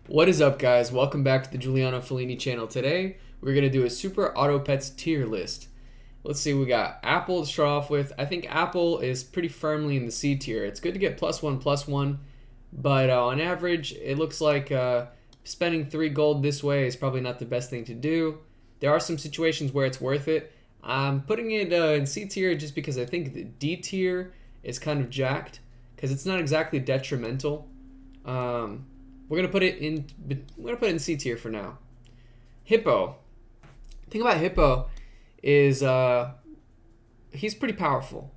What is up, guys? Welcome back to the Juliano channel. Today, we're going to do a Super Auto Pets tier list. Let's see, we got Apple to start off with. I think Apple is pretty firmly in the C tier. It's good to get +1/+1, but on average, it looks like spending 3 gold this way is probably not the best thing to do. There are some situations where it's worth it. I'm putting it in C tier just because I think the D tier is kind of jacked, because it's not exactly detrimental. We're gonna put it in C tier for now. Hippo. The thing about Hippo is he's pretty powerful.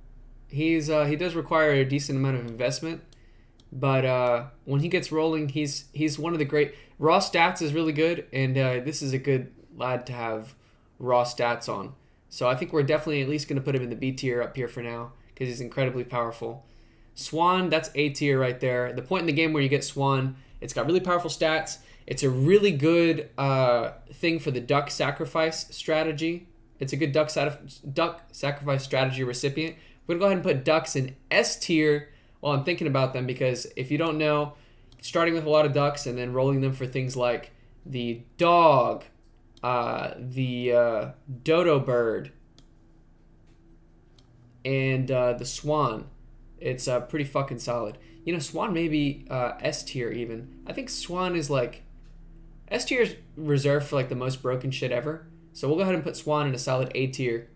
He does require a decent amount of investment, but when he gets rolling, he's one of the great raw stats is really good, and this is a good lad to have raw stats on. So I think we're definitely at least gonna put him in the B tier up here for now because he's incredibly powerful. Swan, that's A tier right there. The point in the game where you get Swan, it's got really powerful stats. It's a really good thing for the duck sacrifice strategy. It's a good duck sacrifice strategy recipient. We're going to go ahead and put ducks in S tier while I'm thinking about them, because if you don't know, starting with a lot of ducks and then rolling them for things like the dog, the dodo bird, and the swan, it's pretty fucking solid. You know, Swan may be S tier even. I think Swan is like... S tier is reserved for like the most broken shit ever. So we'll go ahead and put Swan in a solid A tier.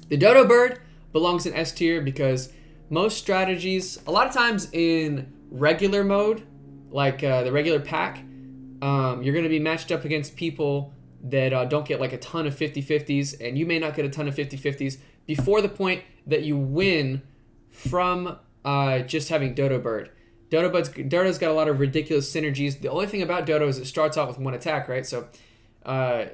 The Dodo Bird belongs in S tier because most strategies, a lot of times in regular mode, like the regular pack, you're going to be matched up against people that don't get like a ton of 50-50s, and you may not get a ton of 50-50s before the point that you win from just having Dodo Bird. Dodo's got a lot of ridiculous synergies. The only thing about Dodo is it starts off with 1 attack, right? So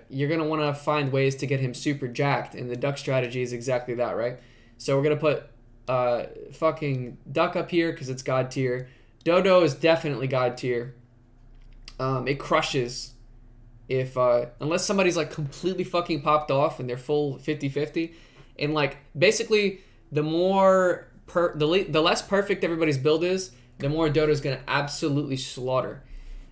you're going to want to find ways to get him super jacked, and the duck strategy is exactly that, right? So we're going to put fucking duck up here because it's God tier. Dodo is definitely God tier. It crushes if unless somebody's like completely fucking popped off and they're full 50-50. And like basically the more the less perfect everybody's build is, the more Dodo's going to absolutely slaughter.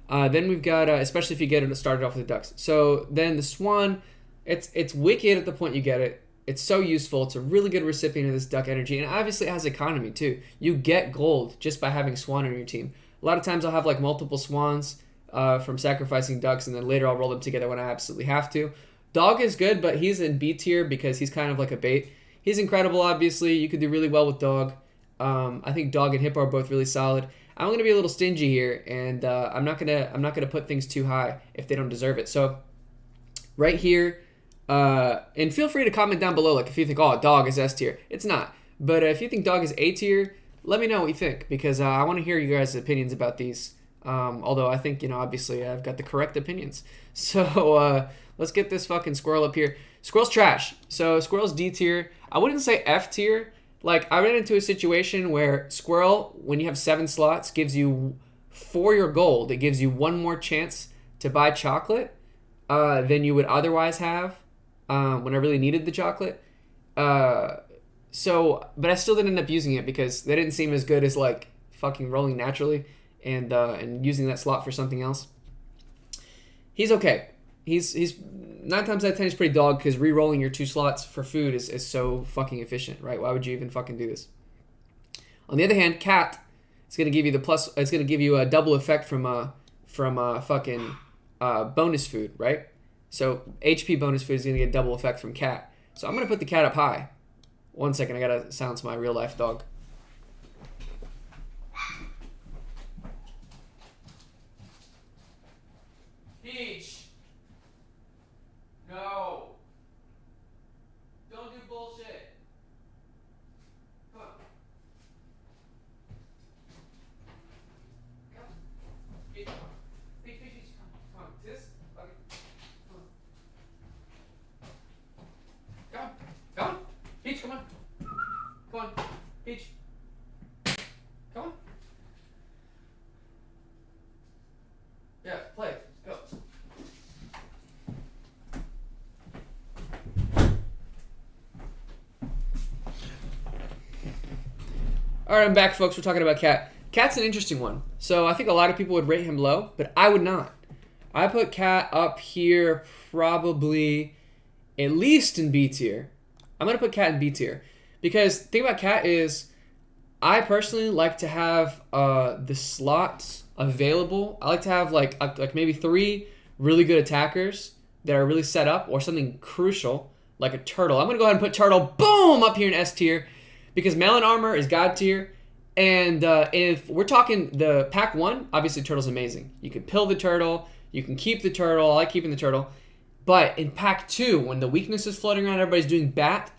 Then we've got, especially if you get it started off with the ducks. So then the Swan, it's wicked at the point you get it. It's so useful. It's a really good recipient of this duck energy. And obviously it has economy too. You get gold just by having Swan on your team. A lot of times I'll have like multiple Swans from sacrificing ducks, and then later I'll roll them together when I absolutely have to. Dog is good, but he's in B tier because he's kind of like a bait. He's incredible, obviously. You could do really well with Dog. I think Dog and Hippo are both really solid. I'm gonna be a little stingy here, and I'm not gonna put things too high if they don't deserve it. So right here, and feel free to comment down below, like if you think, oh, Dog is S tier. It's not. But if you think Dog is A tier, let me know what you think, because I want to hear you guys' opinions about these. Although I think, you know, obviously I've got the correct opinions. So let's get this fucking squirrel up here. Squirrel's trash. So squirrel's D tier. I wouldn't say F tier. Like, I ran into a situation where squirrel, when you have 7 slots, gives you, for your gold, it gives you 1 more chance to buy chocolate than you would otherwise have when I really needed the chocolate. But I still didn't end up using it because they didn't seem as good as, like, fucking rolling naturally and using that slot for something else. He's okay. He's 9 times out of 10 he's pretty dog, because re-rolling your 2 slots for food is so fucking efficient, right? Why would you even fucking do this? On the other hand, cat is gonna give you it's gonna give you a double effect from fucking bonus food, right? So HP bonus food is gonna get double effect from cat. So I'm gonna put the cat up high. 1 second, I gotta silence my real life dog. Peach. No. Don't do bullshit. Come on. Come on. Peach, come on. Peach, come on. See this? Okay. Come on. Come on. Peach, come on. Come on. Peach. Come on. Yeah, play. Go. All right, I'm back, folks. We're talking about cat. Cat's an interesting one. So I think a lot of people would rate him low, but I would not. I put Cat up here probably at least in B tier. I'm going to put Cat in B tier. Because the thing about Cat is I personally like to have the slots available. I like to have like maybe 3 really good attackers that are really set up, or something crucial like a turtle. I'm going to go ahead and put turtle, boom, up here in S tier, because Melon Armor is God tier. And if we're talking the pack 1, obviously turtle's amazing. You can pill the turtle, you can keep the turtle. I like keeping the turtle. But in pack 2, when the weakness is floating around, everybody's doing bat,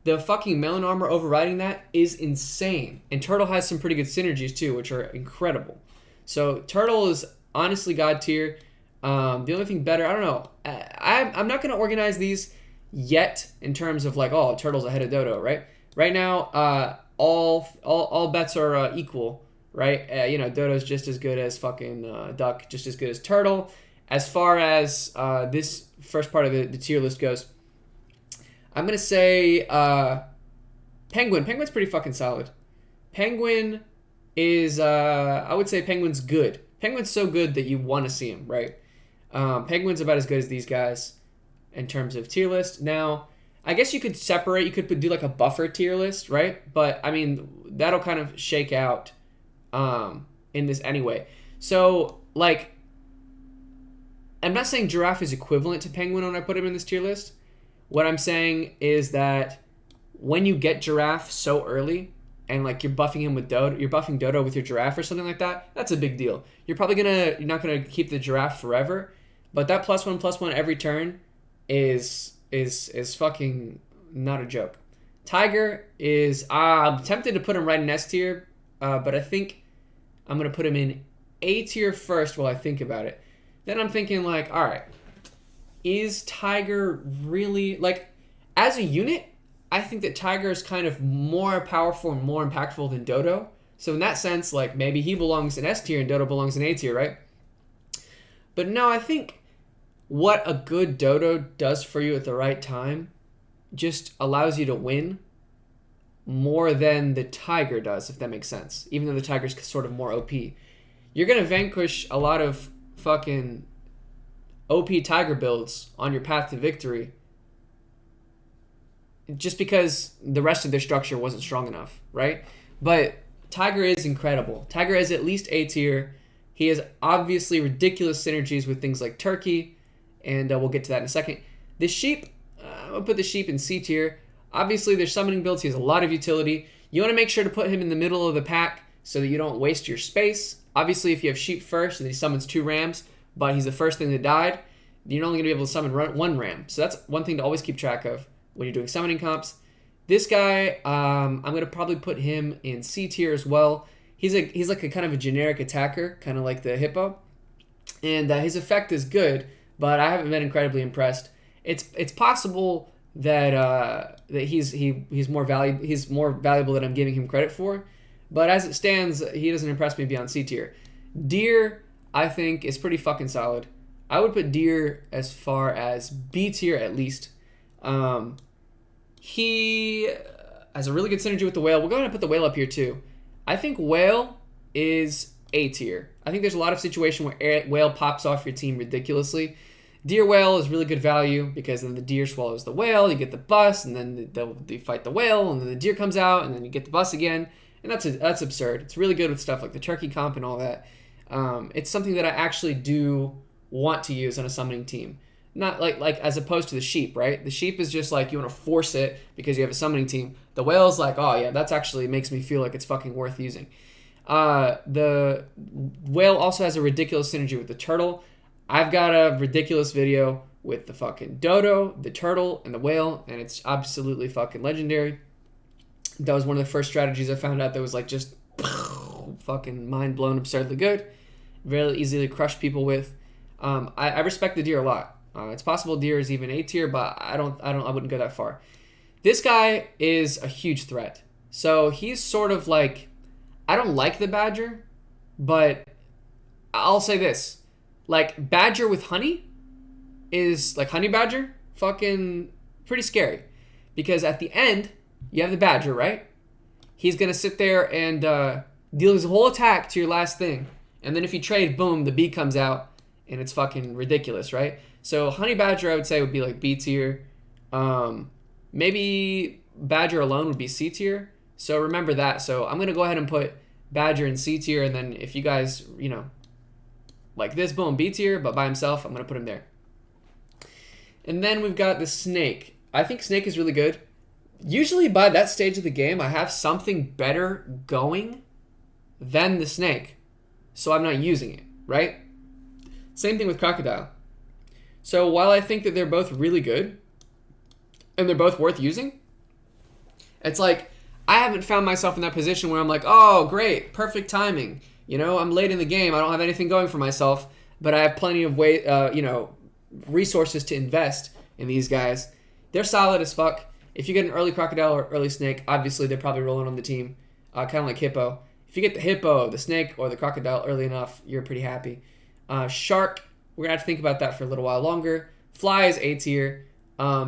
the fucking Melon Armor overriding that is insane. And turtle has some pretty good synergies too, which are incredible. So turtle is honestly God tier. The only thing better, I don't know. I'm not going to organize these yet in terms of like, oh, turtle's ahead of Dodo, right? Right now, all bets are equal, right? Dodo's just as good as fucking duck, just as good as turtle. As far as this first part of the tier list goes, I'm going to say Penguin. Penguin's pretty fucking solid. Penguin is, I would say Penguin's good. Penguin's so good that you want to see him, right? Penguin's about as good as these guys in terms of tier list. Now, I guess you could separate, you could do like a buffer tier list, right? But, I mean, that'll kind of shake out in this anyway. So, like, I'm not saying Giraffe is equivalent to Penguin when I put him in this tier list. What I'm saying is that when you get Giraffe so early, and like you're buffing him with Dodo, you're buffing Dodo with your Giraffe or something like that, that's a big deal. You're not gonna keep the Giraffe forever, but that +1/+1 every turn is fucking not a joke. Tiger is, I'm tempted to put him right in S tier, but I think I'm gonna put him in A tier first while I think about it. Then I'm thinking like, all right, is Tiger really, like, as a unit, I think that Tiger is kind of more powerful and more impactful than Dodo. So in that sense, like, maybe he belongs in S tier and Dodo belongs in A tier, right? But no, I think what a good Dodo does for you at the right time just allows you to win more than the Tiger does, if that makes sense. Even though the Tiger's sort of more OP. You're going to vanquish a lot of fucking OP Tiger builds on your path to victory just because the rest of their structure wasn't strong enough, right? But Tiger is incredible. Tiger is at least A tier. He has obviously ridiculous synergies with things like Turkey, and we'll get to that in a second. The sheep, I'm going to put the sheep in C tier. Obviously, there's summoning builds. He has a lot of utility. You want to make sure to put him in the middle of the pack so that you don't waste your space. Obviously, if you have sheep first and he summons 2 rams, but he's the first thing that died, you're only going to be able to summon 1 ram. So that's one thing to always keep track of when you're doing summoning comps. This guy, I'm going to probably put him in C tier as well. He's like a kind of a generic attacker, kind of like the Hippo. And his effect is good, but I haven't been incredibly impressed. It's possible that he's more valuable than I'm giving him credit for. But as it stands, he doesn't impress me beyond C tier. Deer, I think, is pretty fucking solid. I would put Deer as far as B tier at least. He has a really good synergy with the Whale. We'll go ahead and put the Whale up here too. I think Whale is A tier. I think there's a lot of situation where Whale pops off your team ridiculously. Deer Whale is really good value because then the deer swallows the whale, you get the bus, and then they fight the whale, and then the deer comes out, and then you get the bus again. And that's absurd. It's really good with stuff like the turkey comp and all that. It's something that I actually do want to use on a summoning team. Not like as opposed to the sheep, right? The sheep is just like you want to force it because you have a summoning team. The whale's like, oh yeah, that's actually makes me feel like it's fucking worth using. The whale also has a ridiculous synergy with the turtle. I've got a ridiculous video with the fucking dodo, the turtle, and the whale, and it's absolutely fucking legendary. That was one of the first strategies I found out that was like just fucking mind blown, absurdly good. Very easily to crush people with. I respect the deer a lot. It's possible deer is even A tier, but I wouldn't go that far. This guy is a huge threat. So he's sort of like, I don't like the badger, but I'll say this. Like, badger with honey is, like, honey badger, fucking pretty scary. Because at the end, you have the badger, right? He's going to sit there and deal his whole attack to your last thing, and then if you trade, boom, the B comes out, and it's fucking ridiculous, right? So Honey Badger, I would say, would be like B tier. Maybe Badger alone would be C tier. So remember that. So I'm gonna go ahead and put Badger in C tier, and then if you guys, like this, boom, B tier, but by himself, I'm gonna put him there. And then we've got the Snake. I think Snake is really good. Usually by that stage of the game, I have something better going than the Snake, so I'm not using it, right? Same thing with Crocodile. So while I think that they're both really good, and they're both worth using, it's like, I haven't found myself in that position where I'm like, oh, great, perfect timing. I'm late in the game. I don't have anything going for myself, but I have plenty of resources to invest in these guys. They're solid as fuck. If you get an early Crocodile or early Snake, obviously they're probably rolling on the team, kind of like Hippo. If you get the Hippo, the Snake, or the Crocodile early enough, you're pretty happy. Shark, we're going to have to think about that for a little while longer. Fly is A tier.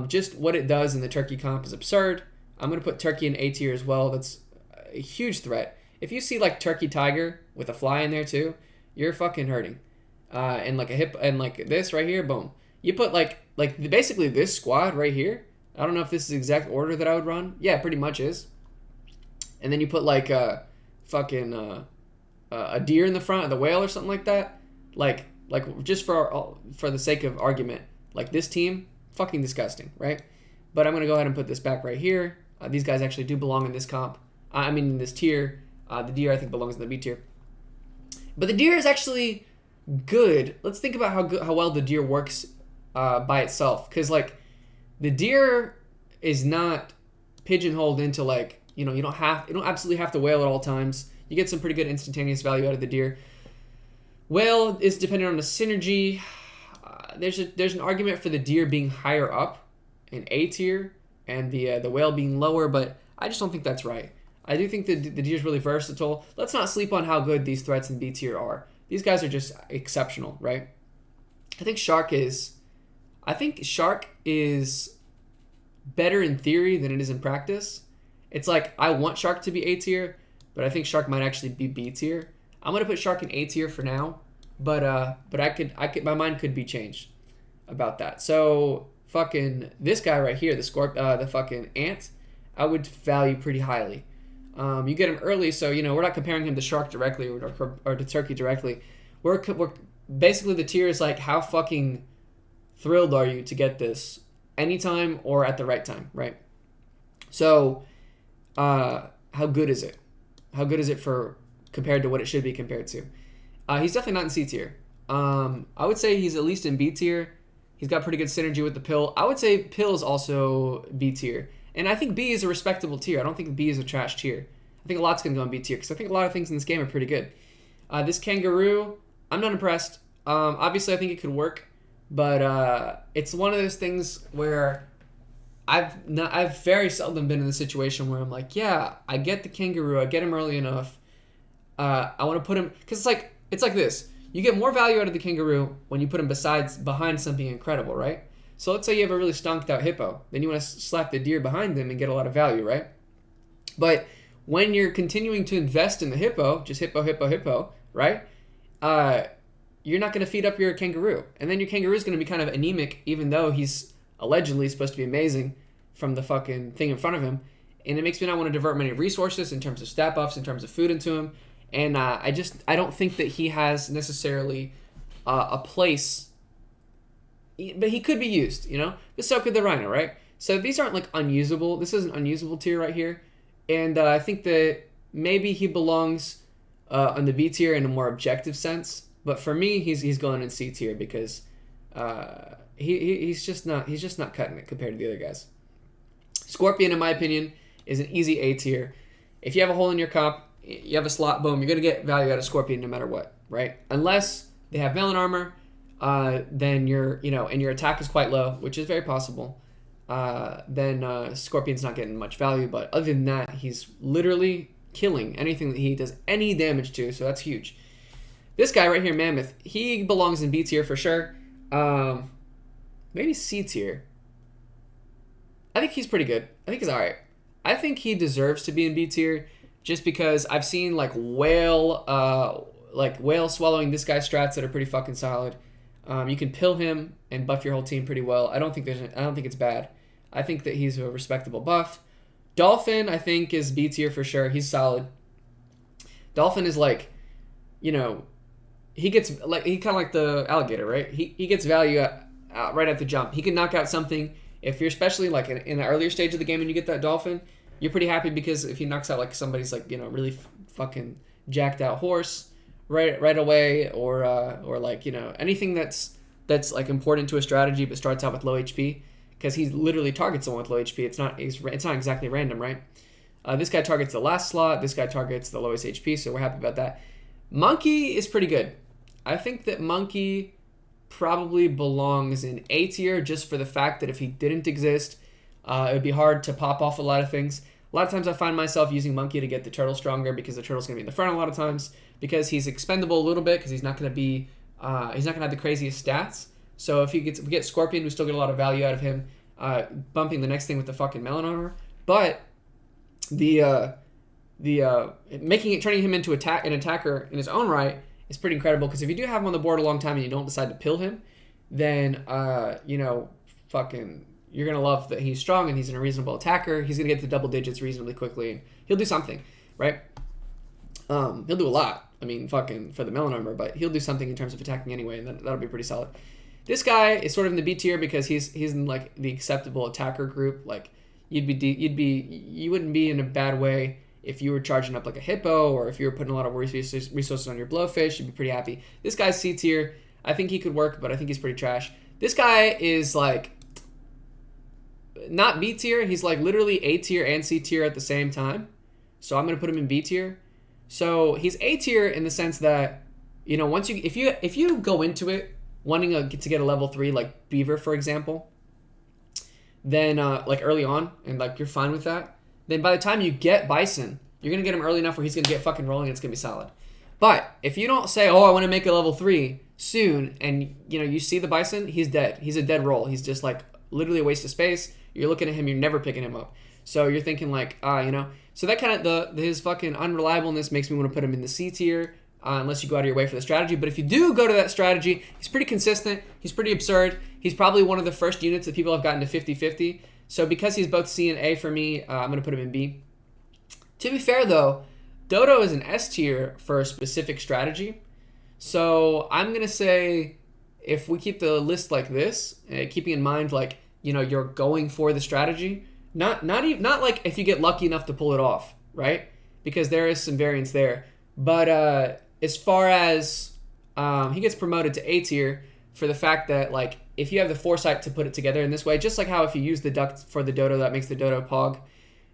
Just what it does in the Turkey comp is absurd. I'm going to put Turkey in A tier as well. That's a huge threat. If you see like Turkey Tiger with a fly in there too, you're fucking hurting. And like a hip and like this right here, boom. You put like basically this squad right here. I don't know if this is the exact order that I would run. Yeah, it pretty much is. And then you put like a deer in the front of the whale or something like that. Like just for the sake of argument, like this team, fucking disgusting, right? But I'm gonna go ahead and put this back right here. These guys actually do belong in this comp. In this tier. The deer I think belongs in the B tier. But the deer is actually good. Let's think about how well the deer works by itself, because like the deer is not pigeonholed into like you don't absolutely have to whale at all times. You get some pretty good instantaneous value out of the deer. Whale is dependent on the synergy. There's an argument for the deer being higher up in A tier and the whale being lower, but I just don't think that's right. I do think the deer is really versatile. Let's not sleep on how good these threats in B tier are. These guys are just exceptional, right? I think Shark is better in theory than it is in practice. It's like I want Shark to be A tier, but I think Shark might actually be B tier. I'm gonna put Shark in A tier for now, but I could my mind could be changed about that. So fucking this guy right here, the fucking ant, I would value pretty highly. You get him early, so we're not comparing him to Shark directly or to Turkey directly. We're basically the tier is like how fucking thrilled are you to get this anytime or at the right time, right? So how good is it? How good is it for compared to what it should be compared to? He's definitely not in C tier. I would say he's at least in B tier. He's got pretty good synergy with the pill. I would say pill is also B tier. And I think B is a respectable tier. I don't think B is a trash tier. I think a lot's going to go in B tier because I think a lot of things in this game are pretty good. This kangaroo, I'm not impressed. Obviously, I think it could work, but it's one of those things where I've very seldom been in the situation where I'm like, yeah, I get the kangaroo, I get him early enough. I want to put him because it's like this. You get more value out of the kangaroo when you put him behind something incredible, right? So let's say you have a really stonked out hippo. Then you want to slap the deer behind them and get a lot of value, right? But when you're continuing to invest in the hippo, just hippo, right? You're not going to feed up your kangaroo. And then your kangaroo is going to be kind of anemic, even though he's allegedly supposed to be amazing from the fucking thing in front of him. And it makes me not want to divert many resources in terms of stat buffs, in terms of food into him. And I don't think that he has necessarily a place. But he could be used, But so could the rhino, right? So these aren't like unusable. This is an unusable tier right here. And I think that maybe he belongs on the B tier in a more objective sense. But for me, he's going in C tier because he's just not cutting it compared to the other guys. Scorpion, in my opinion, is an easy A tier. If you have a hole in your comp, you have a slot, boom, you're going to get value out of Scorpion no matter what, right? Unless they have melon armor, then and your attack is quite low, which is very possible, then Scorpion's not getting much value. But other than that, he's literally killing anything that he does any damage to, so that's huge. This guy right here, Mammoth, he belongs in B tier for sure. Maybe C tier. I think he's pretty good. I think he's alright. I think he deserves to be in B tier. just because I've seen like whale swallowing this guy's strats that are pretty fucking solid. You can pill him and buff your whole team pretty well. I don't think it's bad. I think that he's a respectable buff. Dolphin, I think, is B tier for sure. He's solid. Dolphin is like, you know, he kind of like the alligator, right? He gets value right at the jump. He can knock out something. If you're especially like in the earlier stage of the game and you get that Dolphin, you're pretty happy because if he knocks out like somebody's like, you know, really fucking jacked out horse right away, or like, you know, anything that's like important to a strategy but starts out with low HP, because he literally targets someone with low HP. It's not exactly random, right? This guy targets the last slot. This guy targets the lowest HP, so we're happy about that. Monkey is pretty good. I think that Monkey probably belongs in A tier just for the fact that if he didn't exist, it would be hard to pop off a lot of things. A lot of times I find myself using Monkey to get the turtle stronger because the turtle's going to be in the front a lot of times, because he's expendable a little bit because he's not going to have the craziest stats. So if we get Scorpion, we still get a lot of value out of him, bumping the next thing with the fucking melon armor. But turning him into an attacker in his own right is pretty incredible, because if you do have him on the board a long time and you don't decide to pill him, then you're gonna love that he's strong and he's a reasonable attacker. He's gonna get to double digits reasonably quickly, and he'll do something, right? He'll do a lot. I mean, fucking for the melon armor, but he'll do something in terms of attacking anyway, and that'll be pretty solid. This guy is sort of in the B tier because he's in like the acceptable attacker group. Like you wouldn't be in a bad way if you were charging up like a Hippo, or if you were putting a lot of resources on your Blowfish. You'd be pretty happy. This guy's C tier. I think he could work, but I think he's pretty trash. This guy is like not B tier. He's like literally A tier and C tier at the same time. So I'm gonna put him in B tier. So he's A tier in the sense that, you know, if you go into it wanting to get a level 3 like Beaver, for example, then like early on, and like you're fine with that, then by the time you get Bison, you're gonna get him early enough where he's gonna get fucking rolling and it's gonna be solid. But if you don't say, oh, I want to make a level 3 soon, and you know you see the Bison, he's dead. He's a dead roll. He's just like literally a waste of space. You're looking at him, you're never picking him up. So you're thinking like, you know, so that kind of his fucking unreliableness makes me want to put him in the C tier. Unless you go out of your way for the strategy. But if you do go to that strategy, he's pretty consistent. He's pretty absurd. He's probably one of the first units that people have gotten to 50-50. So because he's both C and A for me, I'm going to put him in B. To be fair, though, Dodo is an S tier for a specific strategy. So I'm going to say if we keep the list like this, keeping in mind, like, you know, you're going for the strategy, not like if you get lucky enough to pull it off, right? Because there is some variance there. But as far as he gets promoted to A tier for the fact that, like, if you have the foresight to put it together in this way, just like how if you use the duck for the Dodo, that makes the Dodo pog.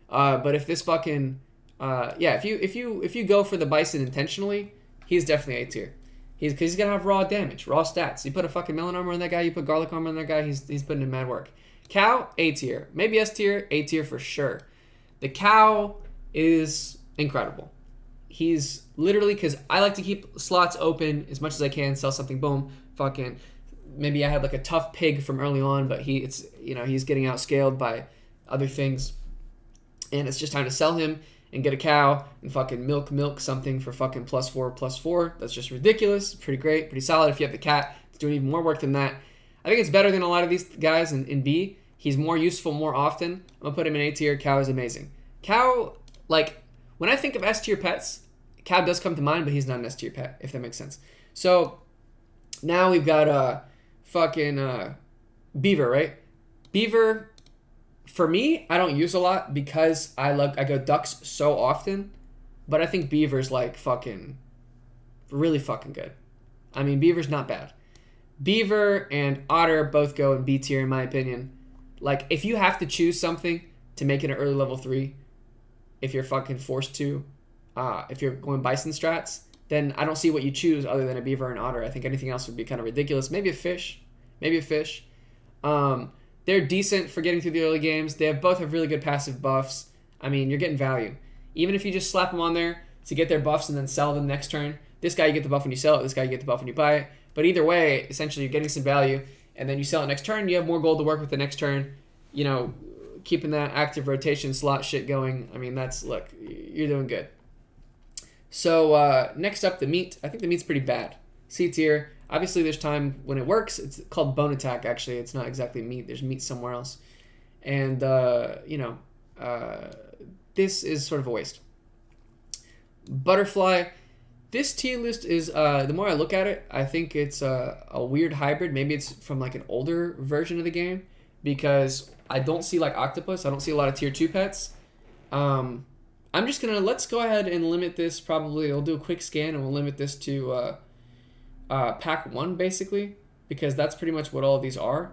But if this fucking if you go for the Bison intentionally, he's definitely A tier. Because he's gonna have raw damage, raw stats. You put a fucking melon armor on that guy, you put garlic armor on that guy, he's putting in mad work. Cow, A tier, maybe S tier, A tier for sure. The Cow is incredible. He's literally, because I like to keep slots open as much as I can, sell something, boom, fucking, maybe I had like a tough pig from early on, but he's getting outscaled by other things, and it's just time to sell him and get a cow and fucking milk something for fucking +4/+4. That's just ridiculous. Pretty great, pretty solid. If you have the cat, it's doing even more work than that. I think it's better than a lot of these guys in B. He's more useful more often. I'm gonna put him in A tier. Cow is amazing. Cow, like, when I think of S tier pets, Cow does come to mind, but he's not an S tier pet, if that makes sense. So now we've got Beaver, right? Beaver, for me, I don't use a lot because I go ducks so often, but I think Beaver's like fucking really fucking good. I mean, Beaver's not bad. Beaver and Otter both go in B tier in my opinion. Like, if you have to choose something to make it an early level 3, if you're fucking forced to, if you're going Bison strats, then I don't see what you choose other than a Beaver and Otter. I think anything else would be kind of ridiculous. Maybe a fish. They're decent for getting through the early games. They both have really good passive buffs. I mean, you're getting value. Even if you just slap them on there to get their buffs and then sell them next turn. This guy, you get the buff when you sell it. This guy, you get the buff when you buy it. But either way, essentially, you're getting some value. And then you sell it next turn. You have more gold to work with the next turn. You know, keeping that active rotation slot shit going. I mean, look, you're doing good. So next up, the meat. I think the meat's pretty bad. C tier. Obviously, there's time when it works. It's called bone attack, actually. It's not exactly meat. There's meat somewhere else. And, this is sort of a waste. Butterfly. This tier list is, the more I look at it, I think it's a weird hybrid. Maybe it's from like an older version of the game, because I don't see like octopus. I don't see a lot of tier 2 pets. I'm just going to, let's go ahead and limit this. Probably I'll do a quick scan and we'll limit this to pack 1 basically, because that's pretty much what all of these are,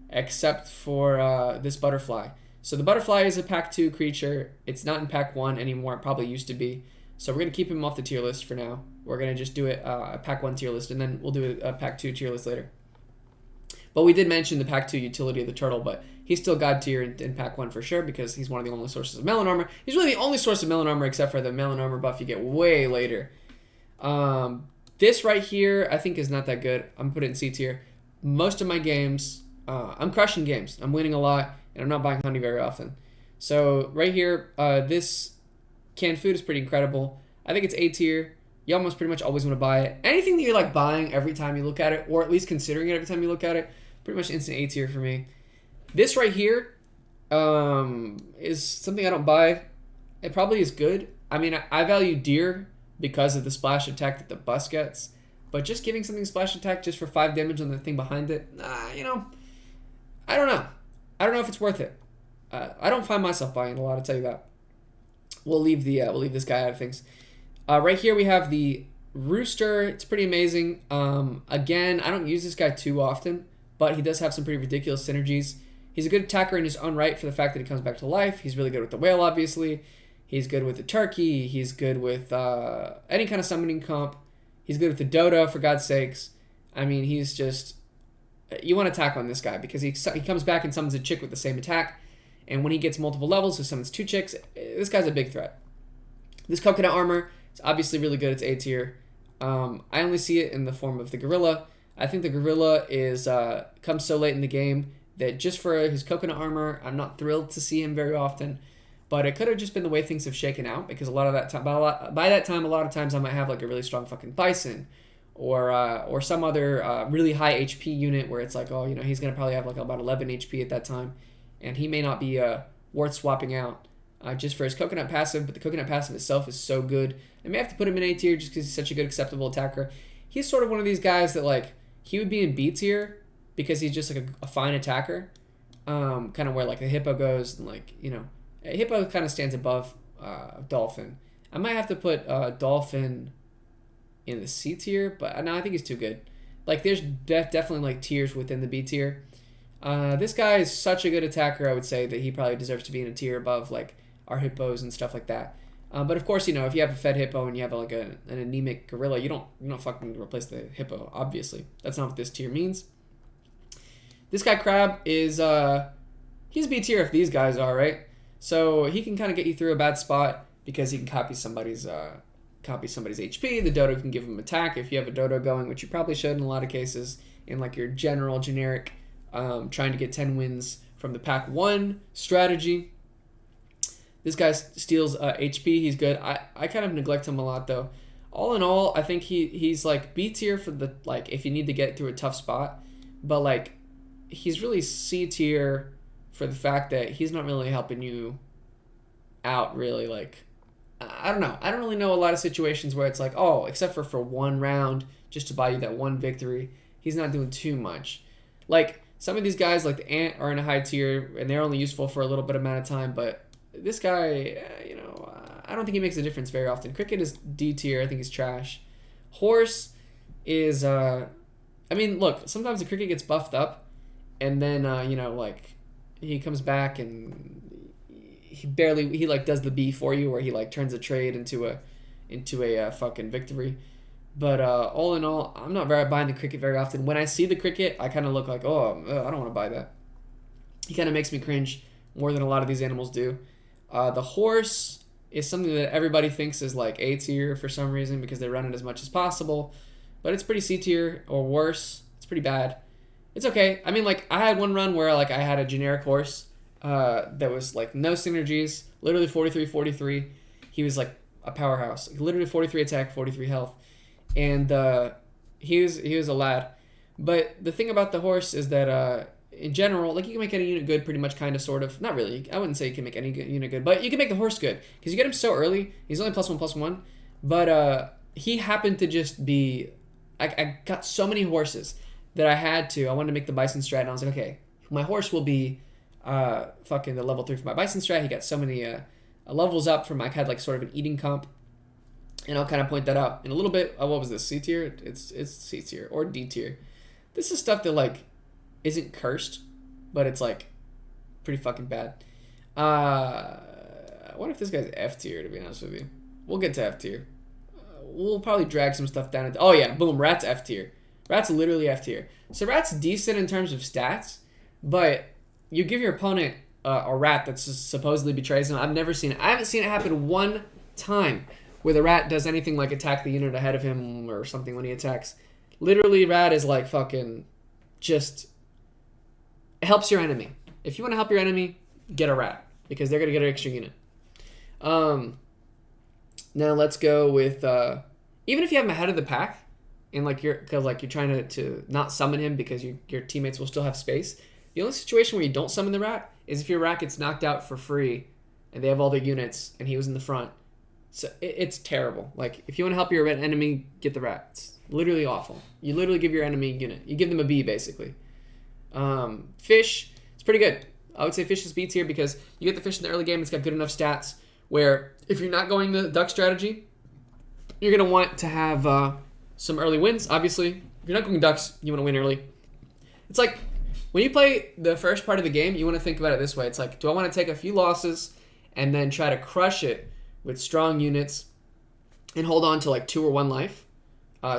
except for this butterfly. So the butterfly is a pack 2 creature. It's not in pack 1 anymore. It probably used to be. So we're going to keep him off the tier list for now. We're going to just do it a pack 1 tier list, and then we'll do a pack 2 tier list later. But we did mention the pack 2 utility of the turtle, but he's still god tier in pack 1 for sure, because he's one of the only sources of melon armor. He's really the only source of melon armor, except for the melon armor buff you get way later. This right here I think is not that good. I'm going to put it in C tier. Most of my games, I'm crushing games. I'm winning a lot, and I'm not buying honey very often. So right here, this canned food is pretty incredible. I think it's A tier. You almost pretty much always want to buy it. Anything that you're like buying every time you look at it, or at least considering it every time you look at it, pretty much instant A tier for me. This right here is something I don't buy. It probably is good. I mean, I value deer because of the splash attack that the bus gets, but just giving something splash attack just for 5 damage on the thing behind it, I don't know. I don't know if it's worth it. I don't find myself buying a lot, I'll tell you that. We'll leave this guy out of things. Right here we have the Rooster. It's pretty amazing. Again, I don't use this guy too often, but he does have some pretty ridiculous synergies. He's a good attacker in his own right for the fact that he comes back to life. He's really good with the whale, obviously. He's good with the turkey. He's good with any kind of summoning comp. He's good with the dodo, for God's sakes. I mean, he's just... You want to attack on this guy because he comes back and summons a chick with the same attack. And when he gets multiple levels, he summons 2 chicks. This guy's a big threat. This coconut armor is obviously really good. It's A tier. I only see it in the form of the gorilla. I think the gorilla is comes so late in the game that just for his coconut armor, I'm not thrilled to see him very often. But it could have just been the way things have shaken out, because a lot of that time, by that time, a lot of times I might have like a really strong fucking bison, or some other really high HP unit where it's like, oh, he's gonna probably have like about 11 HP at that time, and he may not be worth swapping out just for his coconut passive. But the coconut passive itself is so good. I may have to put him in A tier just because he's such a good acceptable attacker. He's sort of one of these guys that like he would be in B tier because he's just like a fine attacker, kind of where like a hippo goes, and like Hippo kind of stands above Dolphin. I might have to put Dolphin in the C tier, but no, I think he's too good. Like, there's definitely like tiers within the B tier. This guy is such a good attacker, I would say, that he probably deserves to be in a tier above like our hippos and stuff like that. But of course, if you have a fed hippo and you have like an anemic gorilla, you don't fucking replace the hippo. Obviously, that's not what this tier means. This guy Crab is he's B tier if these guys are, right. So he can kind of get you through a bad spot because he can copy somebody's HP. The dodo can give him attack if you have a dodo going, which you probably should in a lot of cases in like your general generic trying to get 10 wins from the pack 1 strategy. This guy steals HP. He's good. I kind of neglect him a lot though. All in all, I think he's like B tier for the like if you need to get through a tough spot, but like he's really C tier for the fact that he's not really helping you out, really. Like, I don't know. I don't really know a lot of situations where it's like, oh, except for one round, just to buy you that one victory, he's not doing too much. Like, some of these guys, like the Ant, are in a high tier, and they're only useful for a little bit amount of time, but this guy, I don't think he makes a difference very often. Cricket is D tier. I think he's trash. Horse is, look, sometimes the Cricket gets buffed up, and then, like, he comes back and he like does the B for you, where he like turns a trade into a fucking victory. But all in all, I'm not buying the Cricket very often. When I see the Cricket, I kind of look like, oh, I don't want to buy that. He kind of makes me cringe more than a lot of these animals do. The Horse is something that everybody thinks is like A tier for some reason because they run it as much as possible, but it's pretty C tier or worse. It's pretty bad. It's okay. I mean, like, I had one run where, like, I had a generic horse that was, like, no synergies, literally 43-43. He was, like, a powerhouse. Like, literally 43 attack, 43 health. And he was a lad. But the thing about the horse is that in general, like, you can make any unit good pretty much, kind of, sort of. Not really. I wouldn't say you can make any unit good. But you can make the horse good. Because you get him so early. He's only +1/+1. But he happened to just be... I got so many horses that I wanted to make the bison strat. And I was like, okay, my horse will be fucking the level 3 for my bison strat. He got so many levels up from... I had, like, sort of an eating comp. And I'll kind of point that out in a little bit. What was this? C tier? It's C tier or D tier. This is stuff that, like, isn't cursed, but it's, like, pretty fucking bad. I wonder if this guy's F tier, to be honest with you. We'll get to F tier. We'll probably drag some stuff down. Oh, yeah. Boom. Rat's F tier. Rat's literally F tier. So Rat's decent in terms of stats, but you give your opponent a rat that supposedly betrays him. I haven't seen it happen one time where the rat does anything like attack the unit ahead of him or something when he attacks. Literally, rat is like fucking just... It helps your enemy. If you want to help your enemy, get a rat. Because they're going to get an extra unit. Now let's go with... even if you have him ahead of the pack, and like you're trying to not summon him because your teammates will still have space, the only situation where you don't summon the rat is if your rat gets knocked out for free and they have all their units and he was in the front. So it's terrible. Like, if you want to help your enemy, get the rat. It's literally awful. You literally give your enemy a unit. You give them a B, basically. Fish, it's pretty good. I would say fish is B tier because you get the fish in the early game. It's got good enough stats where if you're not going the duck strategy, you're going to want to have some early wins, obviously. If you're not going ducks, you want to win early. It's like, when you play the first part of the game, you want to think about it this way. It's like, do I want to take a few losses and then try to crush it with strong units and hold on to like 2 or 1 life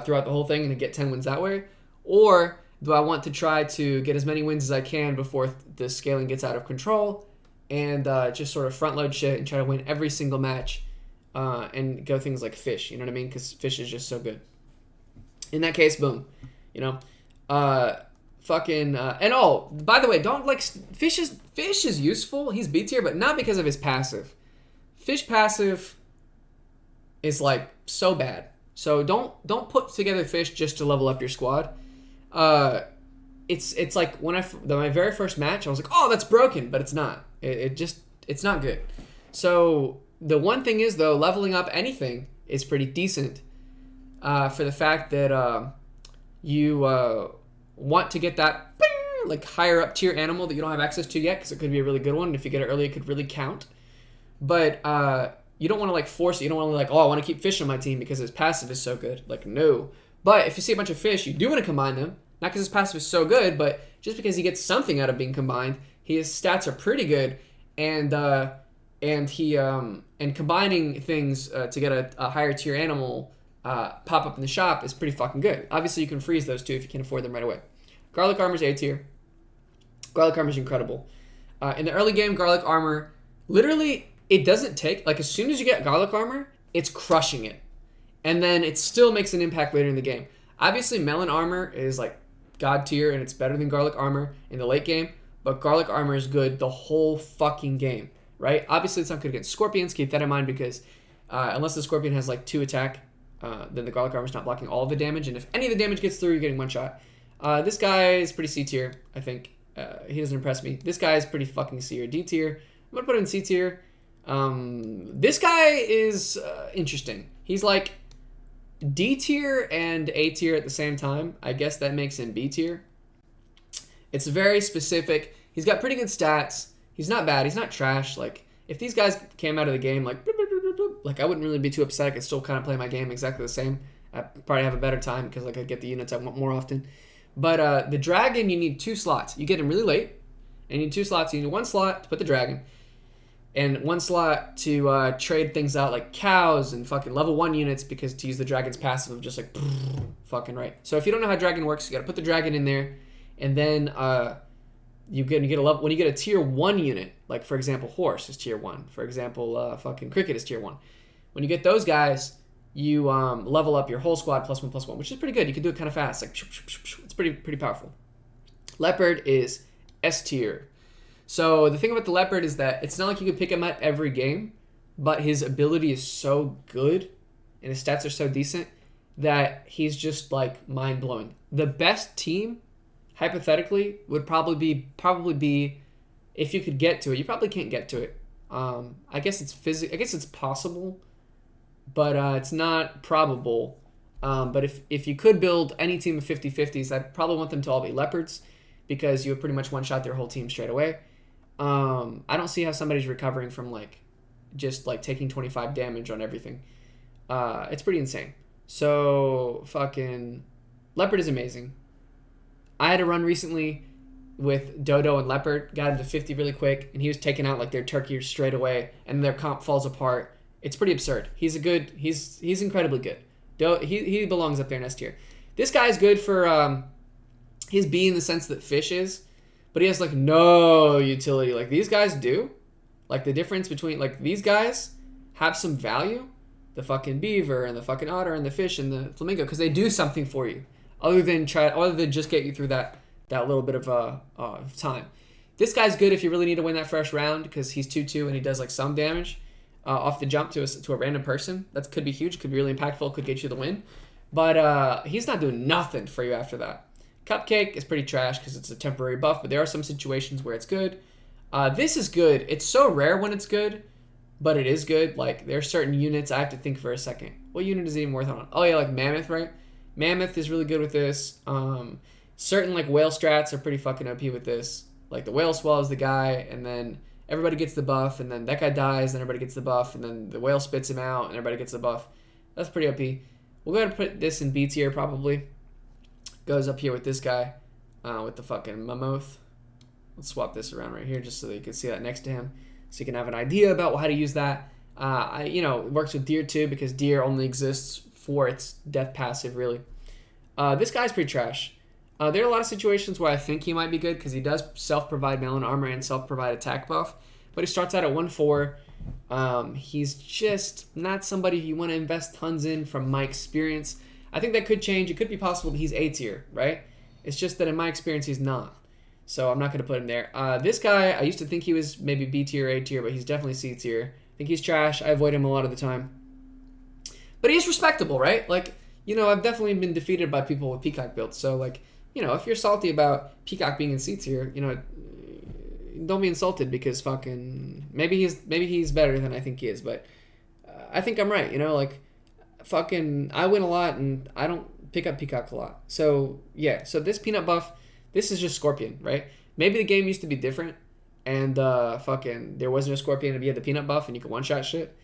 throughout the whole thing and get 10 wins that way? Or do I want to try to get as many wins as I can before the scaling gets out of control and just sort of front load shit and try to win every single match and go things like fish, you know what I mean? Because fish is just so good. In that case, boom, you know. And oh, by the way, don't like fish is useful. He's B tier, but not because of his passive. Fish passive is like so bad. So don't put together fish just to level up your squad. It's like when my very first match, I was like, oh, that's broken, but it's not. It's not good. So the one thing is though, leveling up anything is pretty decent for the fact that you want to get that like higher up tier animal that you don't have access to yet because it could be a really good one. If you get it early, it could really count. But you don't want to like force it. You don't want to like, oh, I want to keep fish on my team because his passive is so good. Like, no. But if you see a bunch of fish, you do want to combine them. Not because his passive is so good, but just because he gets something out of being combined. His stats are pretty good, and combining things to get a higher tier animal pop up in the shop is pretty fucking good. Obviously, you can freeze those too if you can afford them right away. Garlic Armor's A tier. Garlic Armor's incredible. In the early game, Garlic Armor, literally, it doesn't take, like as soon as you get Garlic Armor, it's crushing it. And then it still makes an impact later in the game. Obviously, Melon Armor is like God tier, and it's better than Garlic Armor in the late game, but Garlic Armor is good the whole fucking game, right? Obviously, it's not good against Scorpions. Keep that in mind because unless the Scorpion has like 2 attack, then the Garlic Armor is not blocking all of the damage, and if any of the damage gets through, you're getting one shot. This guy is pretty C tier, I think. He doesn't impress me. This guy is pretty fucking C or D tier. I'm gonna put him in C tier. This guy is interesting. He's like D tier and A tier at the same time. I guess that makes him B tier. It's very specific. He's got pretty good stats. He's not bad. He's not trash. Like, if these guys came out of the game like I wouldn't really be too upset. I could still kind of play my game exactly the same. I'd probably have a better time because like I get the units I want more often. But the dragon, you need 2 slots. You get him really late, and you need 2 slots. You need 1 slot to put the dragon, and 1 slot to trade things out like cows and fucking level 1 units because to use the dragon's passive of just like fucking right. So if you don't know how dragon works, you got to put the dragon in there, and then you get a level when you get a tier 1 unit, like for example horse is tier 1, for example fucking cricket is tier 1. When you get those guys, you level up your whole squad +1/+1, which is pretty good. You can do it kind of fast, like it's pretty powerful. Leopard is S tier. So the thing about the leopard is that it's not like you can pick him at every game. but his ability is so good and his stats are so decent that he's just like mind-blowing. The best team, hypothetically, would probably be if you could get to it. You probably can't get to it. I guess it's possible, but it's not probable. But if you could build any team of 50-50s, I'd probably want them to all be leopards because you would pretty much one-shot their whole team straight away. I don't see how somebody's recovering from just taking 25 damage on everything. It's pretty insane. So fucking leopard is amazing. I had a run recently with Dodo and Leopard, got him to 50 really quick, and he was taking out their turkey straight away, and their comp falls apart. It's pretty absurd. He's incredibly good. He belongs up there in S tier. This guy's good for his B in the sense that fish is, but he has no utility. These guys do. The difference between these guys have some value. The fucking beaver and the fucking otter and the fish and the flamingo, because they do something for you other than just get you through that little bit of time. This guy's good if you really need to win that first round because he's 2/2 and he does some damage off the jump to a random person. That could be huge, could be really impactful, could get you the win. But he's not doing nothing for you after that. Cupcake is pretty trash because it's a temporary buff, but there are some situations where it's good. This is good. It's so rare when it's good, but it is good. There are certain units, I have to think for a second. What unit is it even worth on? Oh yeah, Mammoth, right? Mammoth is really good with this. Certain whale strats are pretty fucking OP with this. The whale swallows the guy, and then everybody gets the buff, and then that guy dies, and everybody gets the buff, and then the whale spits him out, and everybody gets the buff. That's pretty OP. We'll go ahead and put this in B tier probably. Goes up here with this guy, with the fucking Mammoth. Let's swap this around right here just so that you can see that next to him, so you can have an idea about how to use that. It works with deer too because deer only exists for its death passive really. This guy's pretty trash. There are a lot of situations where I think he might be good because he does self-provide melon armor and self-provide attack buff, but he starts out at 1/4. He's just not somebody you want to invest tons in from my experience. I think that could change. It could be possible that he's A tier, right? It's just that in my experience he's not. So I'm not going to put him there. This guy, I used to think he was maybe B tier or A tier, but he's definitely C tier. I think he's trash. I avoid him a lot of the time. But he's respectable, right? I've definitely been defeated by people with Peacock builds. So, if you're salty about Peacock being in C tier, don't be insulted because fucking maybe he's better than I think he is. But I think I'm right. Fucking I win a lot and I don't pick up Peacock a lot. So yeah. So this peanut buff, this is just Scorpion, right? Maybe the game used to be different and fucking there wasn't a Scorpion and you had the peanut buff and you could one shot shit.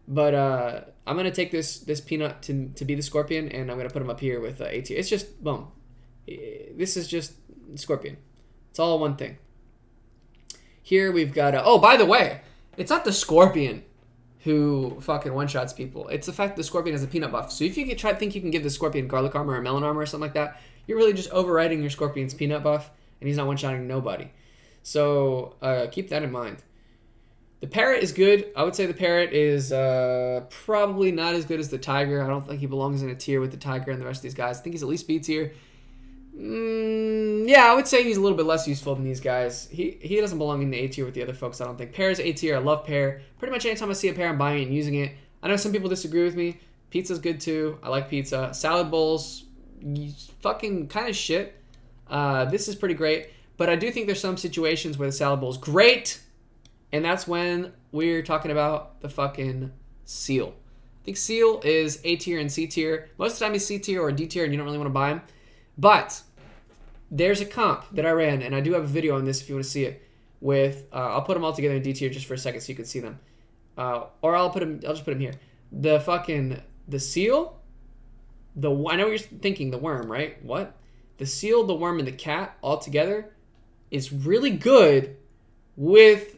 But I'm gonna take this peanut to be the Scorpion and I'm gonna put him up here with A tier. It's just boom. This is just Scorpion. It's all one thing. Here we've got oh, by the way, it's not the Scorpion who fucking one-shots people. It's the fact that the Scorpion has a peanut buff. So if you think you can give the Scorpion garlic armor or melon armor or something like that, you're really just overriding your Scorpion's peanut buff, and he's not one-shotting nobody. So keep that in mind. The Parrot is good. I would say the Parrot is probably not as good as the Tiger. I don't think he belongs in a tier with the Tiger and the rest of these guys. I think he's at least B tier. Yeah, I would say he's a little bit less useful than these guys. He doesn't belong in the A tier with the other folks, I don't think. Pear is A tier. I love pear. Pretty much anytime I see a pear, I'm buying it and using it. I know some people disagree with me. Pizza's good too. I like pizza. Salad bowls, fucking kind of shit. This is pretty great. But I do think there's some situations where the salad bowl is great. And that's when we're talking about the fucking seal. I think seal is A tier and C tier. Most of the time he's C tier or D tier and you don't really want to buy him. But there's a comp that I ran, and I do have a video on this if you want to see it. With I'll put them all together in D tier just for a second so you can see them, or I'll just put them here. The seal, I know what you're thinking, the worm, right? What? The seal, the worm, and the cat all together is really good with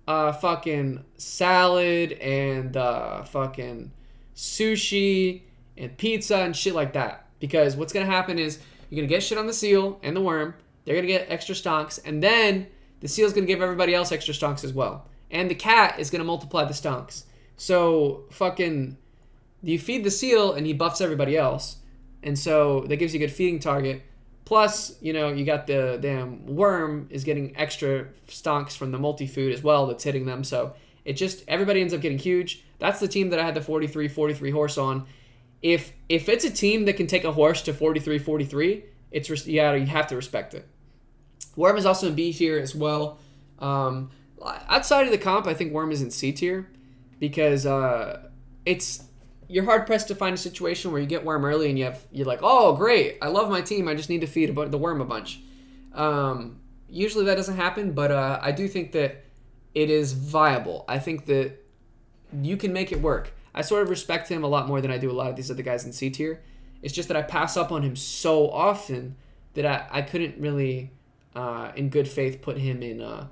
fucking salad and fucking sushi and pizza and shit like that. Because what's gonna happen is you're going to get shit on the seal and the worm. They're going to get extra stonks. And then the seal's going to give everybody else extra stonks as well. And the cat is going to multiply the stonks. So fucking you feed the seal and he buffs everybody else. And so that gives you a good feeding target. Plus, you got the damn worm is getting extra stonks from the multi-food as well that's hitting them. So It just, everybody ends up getting huge. That's the team that I had the 43 horse on. If it's a team that can take a horse to 43, you have to respect it. Worm is also in B tier as well. Outside of the comp, I think Worm is in C tier because you're hard pressed to find a situation where you get Worm early and you're like, oh great, I love my team, I just need to feed the Worm a bunch. Usually that doesn't happen, but I do think that it is viable. I think that you can make it work. I sort of respect him a lot more than I do a lot of these other guys in C tier. It's just that I pass up on him so often that I couldn't really, in good faith, put him in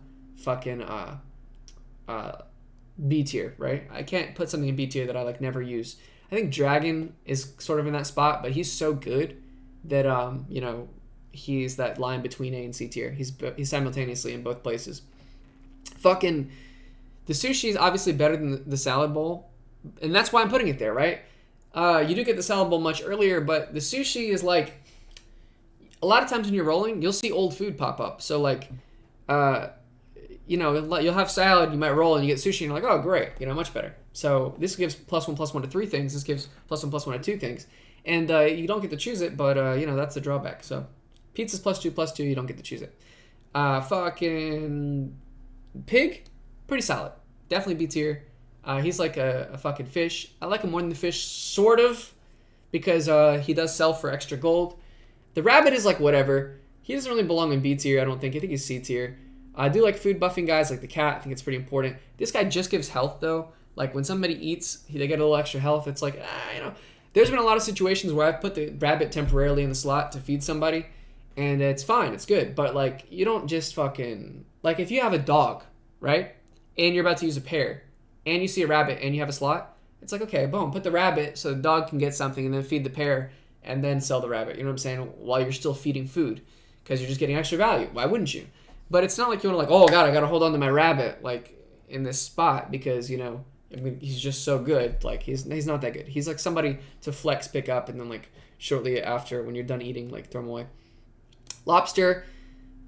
B tier, right? I can't put something in B tier that I never use. I think Dragon is sort of in that spot, but he's so good that he's that line between A and C tier. He's simultaneously in both places. The sushi is obviously better than the salad bowl, and that's why I'm putting it there, right? You do get the salad bowl much earlier, but the sushi is a lot of times when you're rolling, you'll see old food pop up. So you'll have salad, you might roll, and you get sushi, and you're like, oh, great, much better. So this gives +1/+1 to 3 things. This gives +1/+1 to 2 things. And you don't get to choose it, but, that's the drawback. So pizza's +2/+2, you don't get to choose it. Fucking pig, pretty solid. Definitely B tier. He's like a fucking fish. I like him more than the fish, sort of, because he does sell for extra gold. The rabbit is whatever. He doesn't really belong in B tier, I don't think. I think he's C tier. I do like food buffing guys like the cat. I think it's pretty important. This guy just gives health, though. When somebody eats, they get a little extra health. It's there's been a lot of situations where I've put the rabbit temporarily in the slot to feed somebody, and it's fine. It's good. But, you don't just fucking... if you have a dog, right, and you're about to use a pair, and you see a rabbit, and you have a slot, it's okay, boom, put the rabbit so the dog can get something, and then feed the pair, and then sell the rabbit. You know what I'm saying? While you're still feeding food, because you're just getting extra value. Why wouldn't you? But it's not you want to oh god, I gotta hold on to my rabbit in this spot because he's just so good. He's not that good. He's somebody to flex pick up and then shortly after when you're done eating throw him away. Lobster,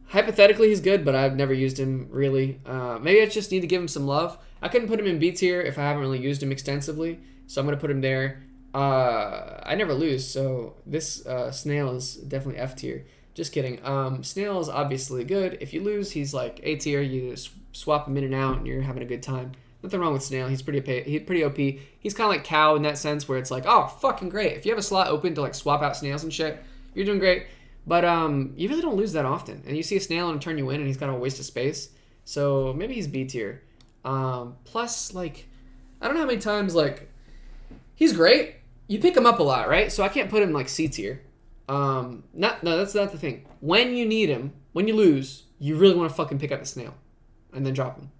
hypothetically he's good, but I've never used him really. Maybe I just need to give him some love. I couldn't put him in B tier if I haven't really used him extensively, so I'm gonna put him there. I never lose, so this snail is definitely F tier. Just kidding. Snail is obviously good. If you lose, he's A tier. You just swap him in and out, and you're having a good time. Nothing wrong with Snail. He's pretty OP. He's kind of like Cow in that sense, where it's oh, fucking great. If you have a slot open to swap out snails and shit, you're doing great. But you really don't lose that often. And you see a snail and turn you in, and he's kind of a waste of space. So maybe he's B tier. Plus, I don't know how many times he's great. You pick him up a lot, right? So I can't put him C tier. No, that's not the thing. When you need him, when you lose, you really want to fucking pick up the snail and then drop him.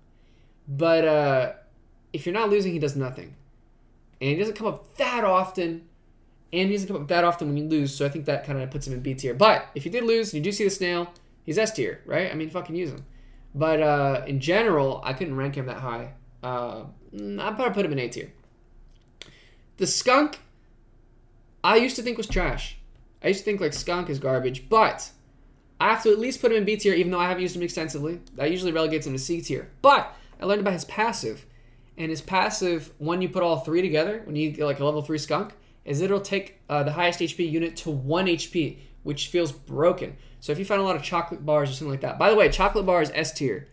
But if you're not losing, he does nothing. And he doesn't come up that often. And he doesn't come up that often when you lose, so I think that kind of puts him in B tier. But if you did lose and you do see the snail, he's S tier, right? I mean, fucking use him. But in general, I couldn't rank him that high. I'd probably put him in A tier. The skunk, I used to think was trash. I used to think skunk is garbage, but I have to at least put him in B tier, even though I haven't used him extensively. That usually relegates him to C tier. But I learned about his passive, and his passive, when you put all three together, when you get a level 3 skunk, is it'll take the highest HP unit to 1 HP, which feels broken. So if you find a lot of chocolate bars or something like that. By the way, chocolate bar is S tier.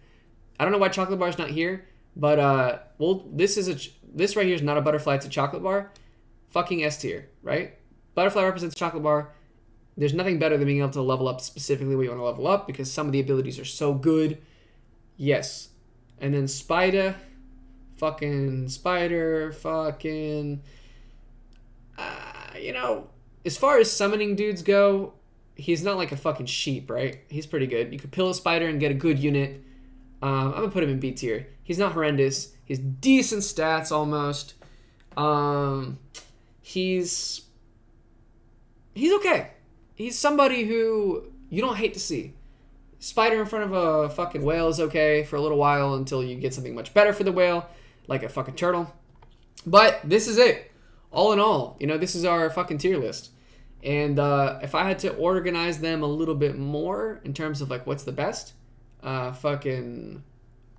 I don't know why chocolate bar is not here, but this right here is not a butterfly, it's a chocolate bar. Fucking S tier, right? Butterfly represents chocolate bar. There's nothing better than being able to level up specifically what you want to level up because some of the abilities are so good. Yes. And then spider, as far as summoning dudes go, he's not like a fucking sheep, right? He's pretty good. You could pill a spider and get a good unit. I'm going to put him in B tier. He's not horrendous. He's decent stats almost. He's okay. He's somebody who you don't hate to see. Spider in front of a fucking whale is okay for a little while until you get something much better for the whale, like a fucking turtle. But this is it. All in all, this is our fucking tier list. And if I had to organize them a little bit more in terms of what's the best,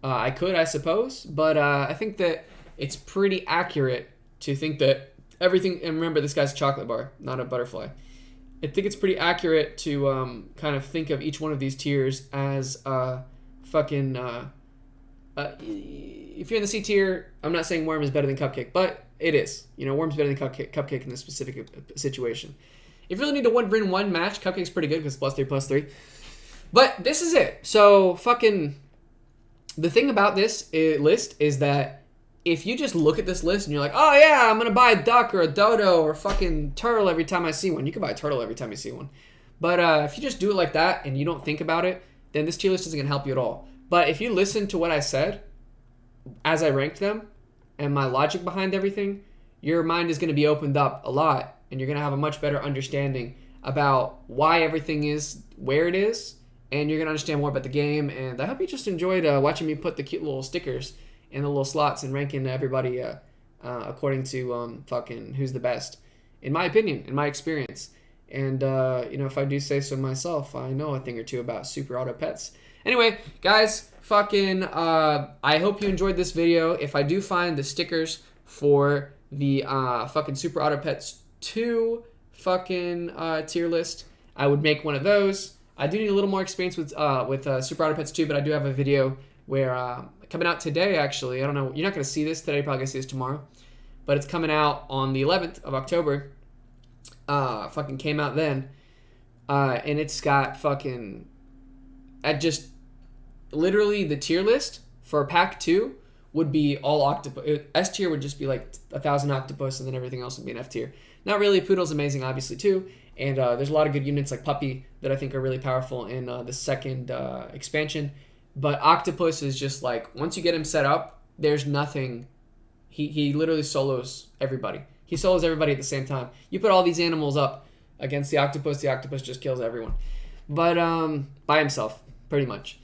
I could, I suppose, but I think that it's pretty accurate to think that everything. And remember, this guy's a chocolate bar, not a butterfly. I think it's pretty accurate to kind of think of each one of these tiers as fucking. If you're in the C tier, I'm not saying worm is better than cupcake, but it is. You know, worm's better than cupcake in this specific situation. If you really need to win one match, cupcake's pretty good because +3/+3. But this is it. So fucking. The thing about this list is that if you just look at this list and you're like, oh yeah, I'm going to buy a duck or a dodo or fucking turtle every time I see one. You can buy a turtle every time you see one. But if you just do it like that and you don't think about it, then this tier list isn't going to help you at all. But if you listen to what I said as I ranked them and my logic behind everything, your mind is going to be opened up a lot and you're going to have a much better understanding about why everything is where it is, and you're going to understand more about the game. And I hope you just enjoyed watching me put the cute little stickers in the little slots and ranking everybody according to fucking who's the best, in my opinion, in my experience. And, if I do say so myself, I know a thing or two about Super Auto Pets. Anyway, guys, fucking, I hope you enjoyed this video. If I do find the stickers for the fucking Super Auto Pets 2 fucking tier list, I would make one of those. I do need a little more experience with Super Auto Pets 2, but I do have a video where, coming out today, actually. I don't know. You're not going to see this today. You're probably going to see this tomorrow. But it's coming out on the 11th of October. Fucking came out then. And it's got fucking... At just... Literally, the tier list for Pack 2 would be all octopus. S tier would just be like 1,000 octopus, and then everything else would be an F tier. Not really. Poodle's amazing, obviously, too. And there's a lot of good units like Puppy that I think are really powerful in the second expansion. But Octopus is just like, once you get him set up, there's nothing. He literally solos everybody. He solos everybody at the same time. You put all these animals up against the octopus just kills everyone. But by himself, pretty much.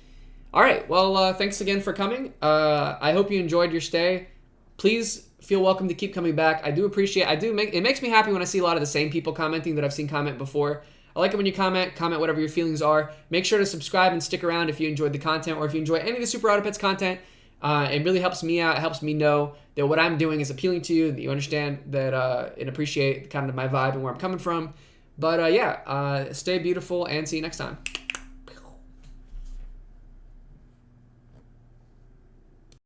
All right, well, thanks again for coming. I hope you enjoyed your stay. Please feel welcome to keep coming back. I do appreciate it. It makes me happy when I see a lot of the same people commenting that I've seen comment before. I like it when you comment whatever your feelings are. Make sure to subscribe and stick around if you enjoyed the content, or if you enjoy any of the Super Auto Pets content. It really helps me out. It helps me know that what I'm doing is appealing to you, that you understand that and appreciate kind of my vibe and where I'm coming from. But stay beautiful and see you next time.